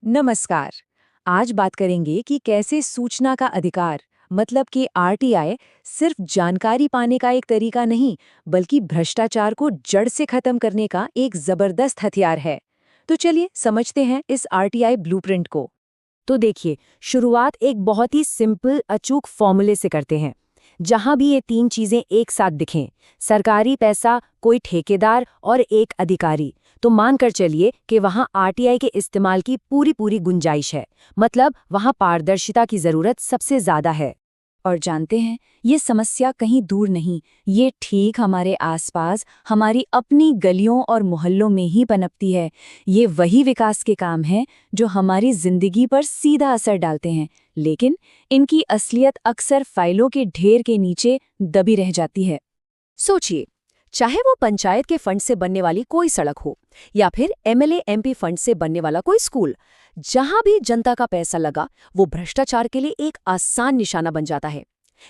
नमस्कार। आज बात करेंगे कि कैसे सूचना का अधिकार मतलब कि आरटीआई सिर्फ जानकारी पाने का एक तरीका नहीं, बल्कि भ्रष्टाचार को जड़ से खत्म करने का एक जबरदस्त हथियार है। तो चलिए समझते हैं इस आरटीआई ब्लूप्रिंट को। तो देखिए, शुरुआत एक बहुत ही सिंपल अचूक फॉर्मूले से करते हैं। जहां भी ये तीन चीजें एक साथ दिखें, सरकारी पैसा, कोई ठेकेदार और एक अधिकारी, तो मानकर चलिए कि वहां आरटीआई के इस्तेमाल की पूरी पूरी गुंजाइश है। मतलब वहां पारदर्शिता की जरूरत सबसे ज्यादा है। और जानते हैं, ये समस्या कहीं दूर नहीं, ये ठीक हमारे आसपास, हमारी अपनी गलियों और मोहल्लों में ही पनपती है। ये वही विकास के काम हैं जो हमारी जिंदगी पर सीधा असर डालते हैं, लेकिन इनकी असलियत अक्सर फाइलों के ढेर के नीचे दबी रह जाती है। सोचिए, चाहे वो पंचायत के फंड से बनने वाली कोई सड़क हो या फिर एमएलए एमपी फंड से बनने वाला कोई स्कूल, जहां भी जनता का पैसा लगा वो भ्रष्टाचार के लिए एक आसान निशाना बन जाता है।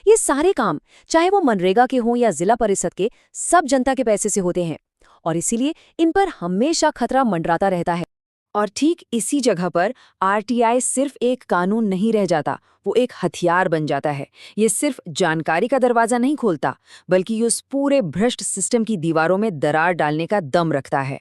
ये सारे काम, चाहे वो मनरेगा के हों या जिला परिषद के, सब जनता के पैसे से होते हैं और इसीलिए इन पर हमेशा खतरा मंडराता रहता है। और ठीक इसी जगह पर आरटीआई सिर्फ एक कानून नहीं रह जाता, वो एक हथियार बन जाता है। ये सिर्फ जानकारी का दरवाजा नहीं खोलता, बल्कि उस पूरे भ्रष्ट सिस्टम की दीवारों में दरार डालने का दम रखता है।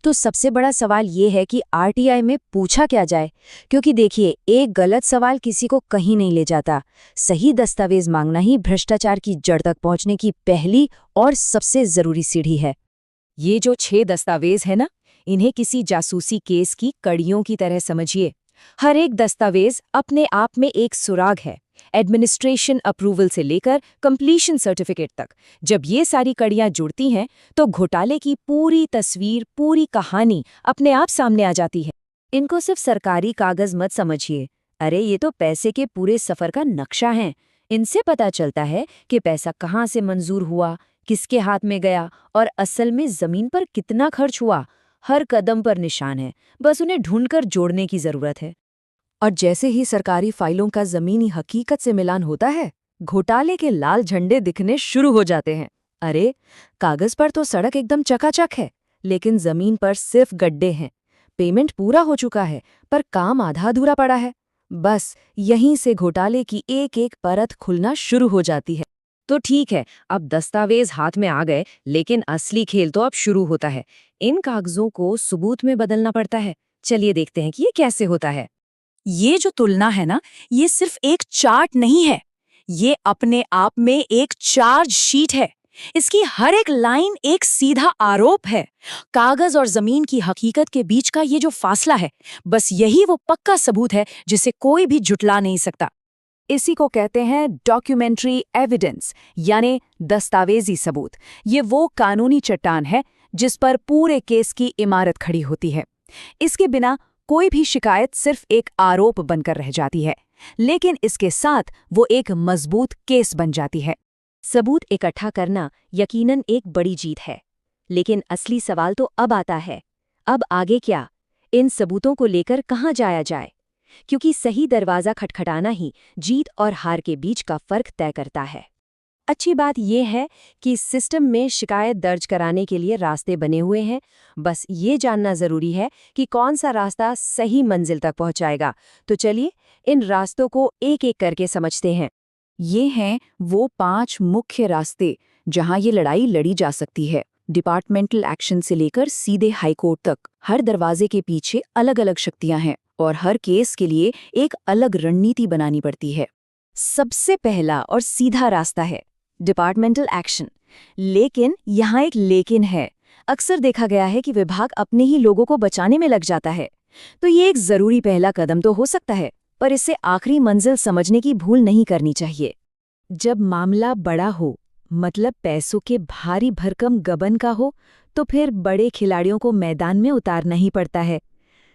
तो सबसे बड़ा सवाल ये है कि आरटीआई में पूछा क्या जाए, क्योंकि देखिए, एक गलत सवाल किसी को कहीं नहीं ले जाता। सही दस्तावेज मांगना ही भ्रष्टाचार की जड़ तक पहुंचने की पहली और सबसे जरूरी सीढ़ी है। ये जो 6 दस्तावेज है ना, इन्हें किसी जासूसी केस की कड़ियों की तरह समझिए। हर एक दस्तावेज अपने आप में एक सुराग है, एडमिनिस्ट्रेशन अप्रूवल से लेकर कंप्लीशन सर्टिफिकेट तक। जब ये सारी कड़ियां जुड़ती हैं, तो घोटाले की पूरी तस्वीर, पूरी कहानी अपने आप सामने आ जाती है। इनको सिर्फ सरकारी कागज मत समझिए। अरे, ये तो पैसे के पूरे सफर का नक्शा है। इनसे पता चलता है कि पैसा कहाँ से मंजूर हुआ, किसके हाथ में गया और असल में जमीन पर कितना खर्च हुआ। हर कदम पर निशान है, बस उन्हें ढूंढकर जोड़ने की जरूरत है। और जैसे ही सरकारी फाइलों का जमीनी हकीकत से मिलान होता है, घोटाले के लाल झंडे दिखने शुरू हो जाते हैं। अरे, कागज पर तो सड़क एकदम चकाचक है, लेकिन जमीन पर सिर्फ गड्ढे हैं। पेमेंट पूरा हो चुका है, पर काम आधा अधूरा पड़ा है। बस यहीं से घोटाले की एक एक परत खुलना शुरू हो जाती है। तो ठीक है, अब दस्तावेज हाथ में आ गए, लेकिन असली खेल तो अब शुरू होता है। इन कागजों को सबूत में बदलना पड़ता है। चलिए देखते हैं कि ये कैसे होता है। ये जो तुलना है ना, ये सिर्फ एक चार्ट नहीं है, ये अपने आप में एक चार्ज शीट है। इसकी हर एक लाइन एक सीधा आरोप है। कागज और जमीन की हकीकत के बीच का ये जो फासला है, बस यही वो पक्का सबूत है जिसे कोई भी जुटला नहीं सकता। इसी को कहते हैं डॉक्यूमेंट्री एविडेंस, यानी दस्तावेजी सबूत। ये वो कानूनी चट्टान है जिस पर पूरे केस की इमारत खड़ी होती है। इसके बिना कोई भी शिकायत सिर्फ एक आरोप बनकर रह जाती है, लेकिन इसके साथ वो एक मजबूत केस बन जाती है। सबूत इकट्ठा करना यकीनन एक बड़ी जीत है, लेकिन असली सवाल तो अब आता है, अब आगे क्या? इन सबूतों को लेकर कहाँ जाया जाए? क्योंकि सही दरवाजा खटखटाना ही जीत और हार के बीच का फर्क तय करता है। अच्छी बात यह है कि सिस्टम में शिकायत दर्ज कराने के लिए रास्ते बने हुए हैं। बस ये जानना जरूरी है कि कौन सा रास्ता सही मंजिल तक पहुंचाएगा। तो चलिए इन रास्तों को एक एक करके समझते हैं। ये हैं वो 5 मुख्य रास्ते जहां ये लड़ाई लड़ी जा सकती है। डिपार्टमेंटल एक्शन से लेकर सीधे हाईकोर्ट तक, हर दरवाजे के पीछे अलग अलग शक्तियां हैं और हर केस के लिए एक अलग रणनीति बनानी पड़ती है। सबसे पहला और सीधा रास्ता है डिपार्टमेंटल एक्शन। लेकिन यहाँ एक लेकिन है। अक्सर देखा गया है कि विभाग अपने ही लोगों को बचाने में लग जाता है। तो ये एक जरूरी पहला कदम तो हो सकता है, पर इससे आखिरी मंजिल समझने की भूल नहीं करनी चाहिए। जब मामला बड़ा हो, मतलब पैसों के भारी भरकम गबन का हो, तो फिर बड़े खिलाड़ियों को मैदान में उतारना ही पड़ता है।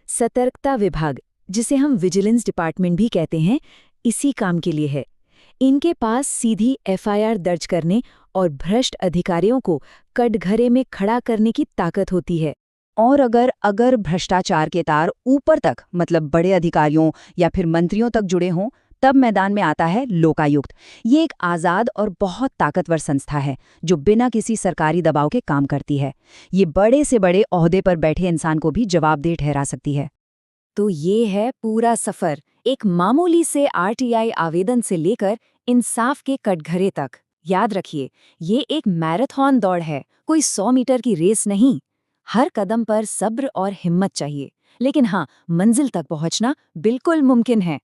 सतर्कता विभाग, जिसे हम विजिलेंस डिपार्टमेंट भी कहते हैं, इसी काम के लिए है। इनके पास सीधी एफआईआर दर्ज करने और भ्रष्ट अधिकारियों को कटघरे में खड़ा करने की ताकत होती है। और अगर भ्रष्टाचार के तार ऊपर तक, मतलब बड़े अधिकारियों या फिर मंत्रियों तक जुड़े हों, तब मैदान में आता है लोकायुक्त। ये एक आज़ाद और बहुत ताकतवर संस्था है जो बिना किसी सरकारी दबाव के काम करती है। ये बड़े से बड़े ओहदे पर बैठे इंसान को भी जवाबदेह ठहरा सकती है। तो ये है पूरा सफर, एक मामूली से आरटीआई आवेदन से लेकर इंसाफ के कटघरे तक। याद रखिए, ये एक मैराथन दौड़ है, कोई 100 मीटर की रेस नहीं। हर कदम पर सब्र और हिम्मत चाहिए, लेकिन हाँ, मंजिल तक पहुंचना बिल्कुल मुमकिन है।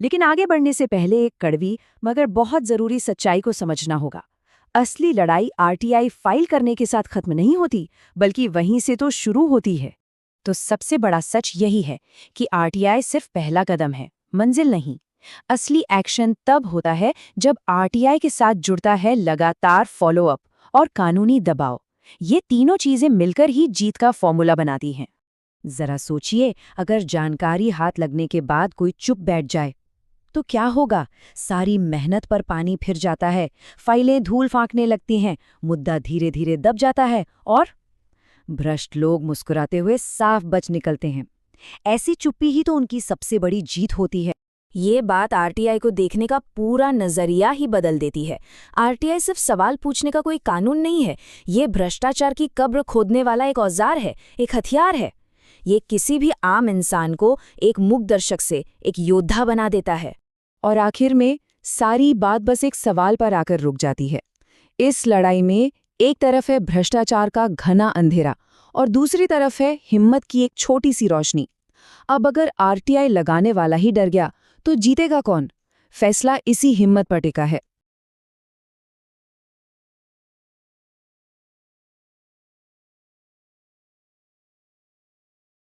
लेकिन आगे बढ़ने से पहले एक कड़वी मगर बहुत जरूरी सच्चाई को समझना होगा। असली लड़ाई आरटीआई फाइल करने के साथ खत्म नहीं होती, बल्कि वहीं से तो शुरू होती है। तो सबसे बड़ा सच यही है कि आरटीआई सिर्फ पहला कदम है, मंजिल नहीं। असली एक्शन तब होता है जब आरटीआई के साथ जुड़ता है लगातार फॉलोअप और कानूनी दबाव। ये तीनों चीजें मिलकर ही जीत का फॉर्मूला बनाती हैं। जरा सोचिए, अगर जानकारी हाथ लगने के बाद कोई चुप बैठ जाए तो क्या होगा? सारी मेहनत पर पानी फिर जाता है, फाइलें धूल फांकने लगती हैं, मुद्दा धीरे धीरे दब जाता है और भ्रष्ट लोग मुस्कुराते हुए साफ बच निकलते हैं। ऐसी चुप्पी ही तो उनकी सबसे बड़ी जीत होती है। ये बात आरटीआई को देखने का पूरा नजरिया ही बदल देती है। आरटीआई सिर्फ सवाल पूछने का कोई कानून नहीं है, ये भ्रष्टाचार की कब्र खोदने वाला एक औजार है, एक हथियार है। ये किसी भी आम इंसान को एक मूकदर्शक से एक योद्धा बना देता है। और आखिर में सारी बात बस एक सवाल पर आकर रुक जाती है। इस लड़ाई में एक तरफ है भ्रष्टाचार का घना अंधेरा और दूसरी तरफ है हिम्मत की एक छोटी सी रोशनी। अब अगर आरटीआई लगाने वाला ही डर गया तो जीतेगा कौन? फैसला इसी हिम्मत पर टिका है।